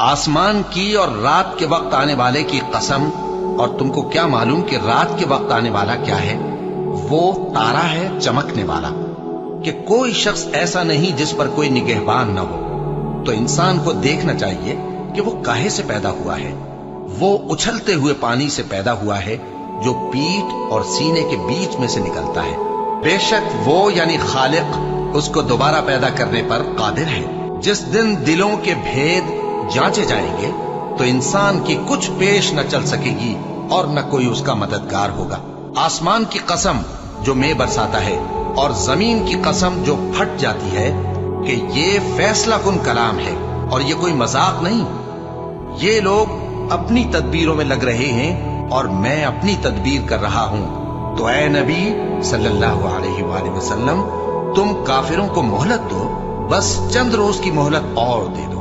आसमान की और रात के वक्त आने वाले की कसम, और तुमको क्या मालूम कि रात के वक्त आने वाला क्या है? वो तारा है चमकने वाला, कि कोई शख्स ऐसा नहीं जिस पर कोई निगहबान न हो। तो इंसान को देखना चाहिए कि वो काहे से पैदा हुआ है। वो उछलते हुए पानी से पैदा हुआ है जो पीठ और सीने के बीच में से निकलता है। बेशक वो यानी खालिक उसको दोबारा पैदा करने पर कादिर है। जिस दिन दिलों के भेद जांचे जाएंगे तो इंसान की कुछ पेश न चल सकेगी और न कोई उसका मददगार होगा। आसमान की कसम जो मेघ बरसाता है, और जमीन की कसम जो फट जाती है, कि ये फैसला कुन कलाम है और ये कोई मजाक नहीं। ये लोग अपनी तदबीरों में लग रहे हैं और मैं अपनी तदबीर कर रहा हूं। तो ऐ नबी सल्लल्लाहु अलैहि वसल्लम, तुम काफिरों को मोहलत दो, बस चंद रोज की मोहलत और दे दो।